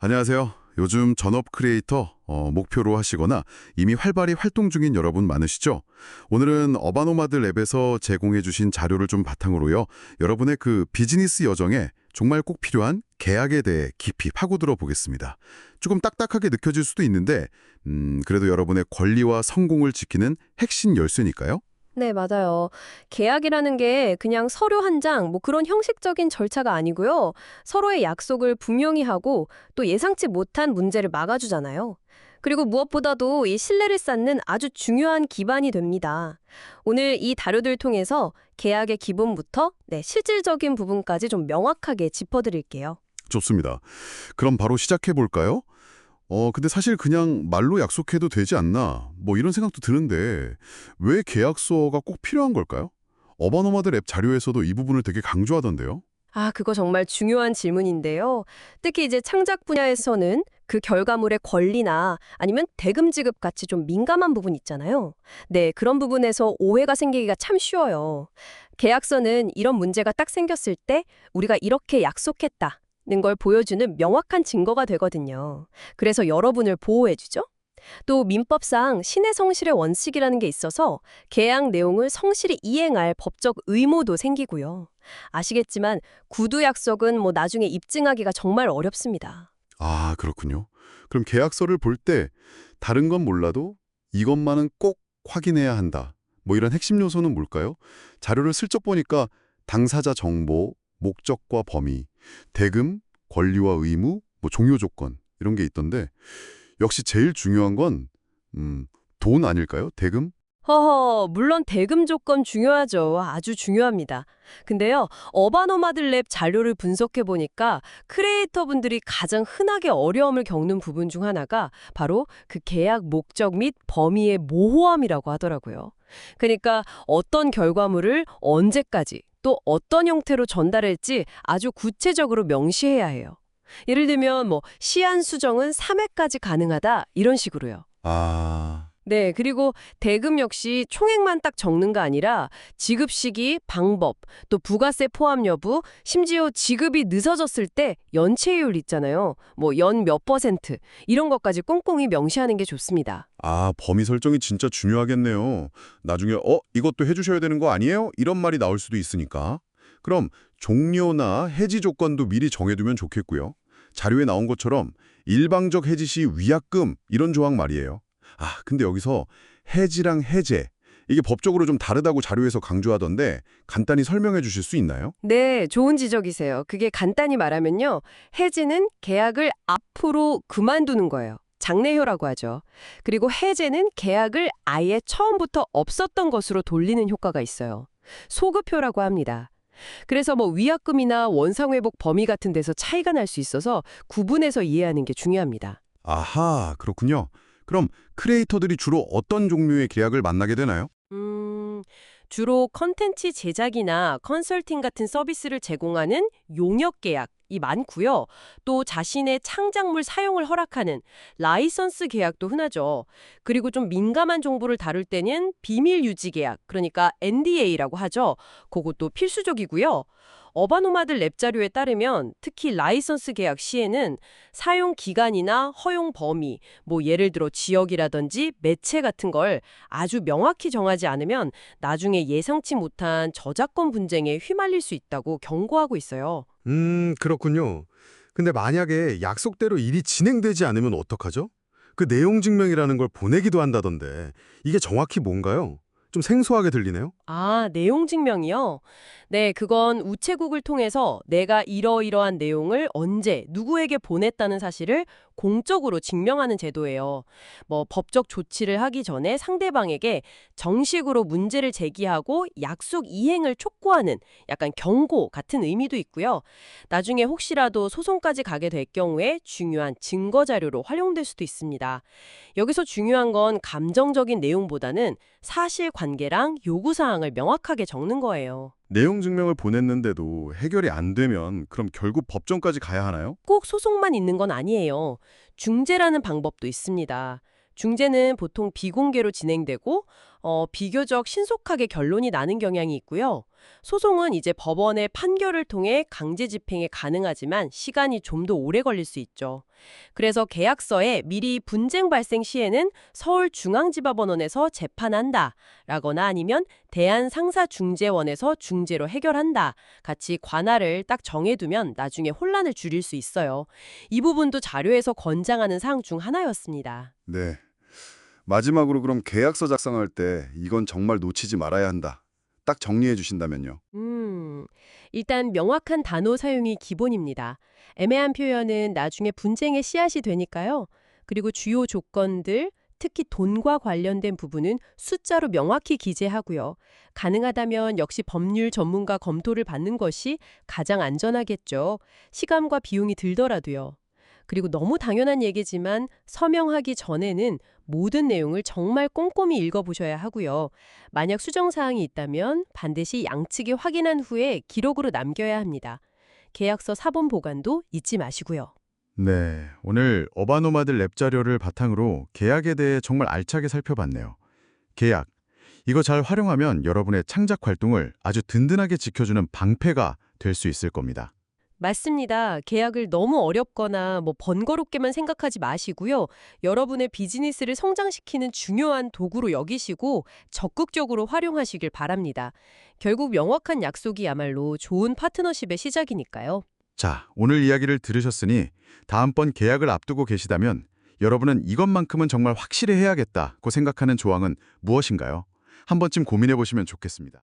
안녕하세요. 요즘 전업 크리에이터 목표로 하시거나 이미 활발히 활동 중인 여러분 많으시죠? 오늘은 어바노마드 랩에서 제공해 주신 자료를 좀 바탕으로요. 여러분의 그 비즈니스 여정에 정말 꼭 필요한 계약에 대해 깊이 파고들어 보겠습니다. 조금 딱딱하게 느껴질 수도 있는데 그래도 여러분의 권리와 성공을 지키는 핵심 열쇠니까요. 네, 맞아요. 계약이라는 게 그냥 서류 한 장, 뭐 그런 형식적인 절차가 아니고요. 서로의 약속을 분명히 하고 또 예상치 못한 문제를 막아주잖아요. 그리고 무엇보다도 이 신뢰를 쌓는 아주 중요한 기반이 됩니다. 오늘 이 다료들 통해서 계약의 기본부터 실질적인 부분까지 좀 명확하게 짚어드릴게요. 좋습니다. 그럼 바로 시작해 볼까요? 근데 사실 그냥 말로 약속해도 되지 않나? 뭐 이런 생각도 드는데 왜 계약서가 꼭 필요한 걸까요? 어바노마드 랩 자료에서도 이 부분을 되게 강조하던데요. 아, 그거 정말 중요한 질문인데요. 특히 이제 창작 분야에서는 그 결과물의 권리나 아니면 대금 지급 같이 좀 민감한 부분 있잖아요. 네, 그런 부분에서 오해가 생기기가 참 쉬워요. 계약서는 이런 문제가 딱 생겼을 때 우리가 이렇게 약속했다는 걸 보여주는 명확한 증거가 되거든요. 그래서 여러분을 보호해주죠. 또 민법상 신의 성실의 원칙이라는 게 있어서 계약 내용을 성실히 이행할 법적 의무도 생기고요. 아시겠지만 구두 약속은 뭐 나중에 입증하기가 정말 어렵습니다. 아, 그렇군요. 그럼 계약서를 볼 때 다른 건 몰라도 이것만은 꼭 확인해야 한다. 뭐 이런 핵심 요소는 뭘까요? 자료를 슬쩍 보니까 당사자 정보, 목적과 범위, 대금, 권리와 의무, 뭐 종료 조건 이런 게 있던데 역시 제일 중요한 건 돈 아닐까요? 대금? 허허, 물론 대금 조건 중요하죠. 아주 중요합니다. 근데요, 어바노마들 랩 자료를 분석해 보니까 크리에이터 분들이 가장 흔하게 어려움을 겪는 부분 중 하나가 바로 그 계약 목적 및 범위의 모호함이라고 하더라고요. 그러니까 어떤 결과물을 언제까지 또 어떤 형태로 전달할지 아주 구체적으로 명시해야 해요. 예를 들면 뭐 시한 수정은 3회까지 가능하다 이런 식으로요. 아, 네, 그리고 대금 역시 총액만 딱 적는 거 아니라 지급 시기, 방법, 또 부가세 포함 여부, 심지어 지급이 늦어졌을 때 연체율 있잖아요. 뭐 연 몇 퍼센트 이런 것까지 꼼꼼히 명시하는 게 좋습니다. 범위 설정이 진짜 중요하겠네요. 나중에 이것도 해주셔야 되는 거 아니에요? 이런 말이 나올 수도 있으니까. 그럼 종료나 해지 조건도 미리 정해두면 좋겠고요. 자료에 나온 것처럼 일방적 해지 시 위약금 이런 조항 말이에요. 근데 여기서 해지랑 해제 이게 법적으로 좀 다르다고 자료에서 강조하던데 간단히 설명해 주실 수 있나요? 네, 좋은 지적이세요. 그게 간단히 말하면요. 해지는 계약을 앞으로 그만두는 거예요. 장래효라고 하죠. 그리고 해제는 계약을 아예 처음부터 없었던 것으로 돌리는 효과가 있어요. 소급효라고 합니다. 그래서 뭐 위약금이나 원상회복 범위 같은 데서 차이가 날 수 있어서 구분해서 이해하는 게 중요합니다. 아하, 그렇군요. 그럼 크리에이터들이 주로 어떤 종류의 계약을 만나게 되나요? 음, 주로 컨텐츠 제작이나 컨설팅 같은 서비스를 제공하는 용역 계약이 많고요. 또 자신의 창작물 사용을 허락하는 라이선스 계약도 흔하죠. 그리고 좀 민감한 정보를 다룰 때는 비밀 유지 계약, 그러니까 NDA라고 하죠. 그것도 필수적이고요. 어바노마들 랩 자료에 따르면 특히 라이선스 계약 시에는 사용 기간이나 허용 범위, 뭐 예를 들어 지역이라든지 매체 같은 걸 아주 명확히 정하지 않으면 나중에 예상치 못한 저작권 분쟁에 휘말릴 수 있다고 경고하고 있어요. 그렇군요. 근데 만약에 약속대로 일이 진행되지 않으면 어떡하죠? 그 내용 증명이라는 걸 보내기도 한다던데 이게 정확히 뭔가요? 좀 생소하게 들리네요. 아, 내용 증명이요? 네, 그건 우체국을 통해서 내가 이러이러한 내용을 언제 누구에게 보냈다는 사실을 공적으로 증명하는 제도예요. 뭐 법적 조치를 하기 전에 상대방에게 정식으로 문제를 제기하고 약속 이행을 촉구하는 약간 경고 같은 의미도 있고요. 나중에 혹시라도 소송까지 가게 될 경우에 중요한 증거 자료로 활용될 수도 있습니다. 여기서 중요한 건 감정적인 내용보다는 사실관계랑 요구사항을 명확하게 적는 거예요. 내용 증명을 보냈는데도 해결이 안 되면 그럼 결국 법정까지 가야 하나요? 꼭 소송만 있는 건 아니에요. 중재라는 방법도 있습니다. 중재는 보통 비공개로 진행되고 비교적 신속하게 결론이 나는 경향이 있고요. 소송은 이제 법원의 판결을 통해 강제 집행이 가능하지만 시간이 좀 더 오래 걸릴 수 있죠. 그래서 계약서에 미리 분쟁 발생 시에는 서울중앙지법원에서 재판한다 라거나 아니면 대한상사중재원에서 중재로 해결한다 같이 관할을 딱 정해두면 나중에 혼란을 줄일 수 있어요. 이 부분도 자료에서 권장하는 사항 중 하나였습니다. 네. 마지막으로 그럼 계약서 작성할 때 이건 정말 놓치지 말아야 한다. 딱 정리해 주신다면요. 일단 명확한 단어 사용이 기본입니다. 애매한 표현은 나중에 분쟁의 씨앗이 되니까요. 그리고 주요 조건들, 특히 돈과 관련된 부분은 숫자로 명확히 기재하고요. 가능하다면 역시 법률 전문가 검토를 받는 것이 가장 안전하겠죠. 시간과 비용이 들더라도요. 그리고 너무 당연한 얘기지만 서명하기 전에는 모든 내용을 정말 꼼꼼히 읽어보셔야 하고요. 만약 수정사항이 있다면 반드시 양측이 확인한 후에 기록으로 남겨야 합니다. 계약서 사본 보관도 잊지 마시고요. 네, 오늘 어바노마들 랩 자료를 바탕으로 계약에 대해 정말 알차게 살펴봤네요. 계약, 이거 잘 활용하면 여러분의 창작 활동을 아주 든든하게 지켜주는 방패가 될 수 있을 겁니다. 맞습니다. 계약을 너무 어렵거나 번거롭게만 생각하지 마시고요. 여러분의 비즈니스를 성장시키는 중요한 도구로 여기시고 적극적으로 활용하시길 바랍니다. 결국 명확한 약속이야말로 좋은 파트너십의 시작이니까요. 자, 오늘 이야기를 들으셨으니 다음번 계약을 앞두고 계시다면 여러분은 이것만큼은 정말 확실히 해야겠다고 생각하는 조항은 무엇인가요? 한 번쯤 고민해 보시면 좋겠습니다.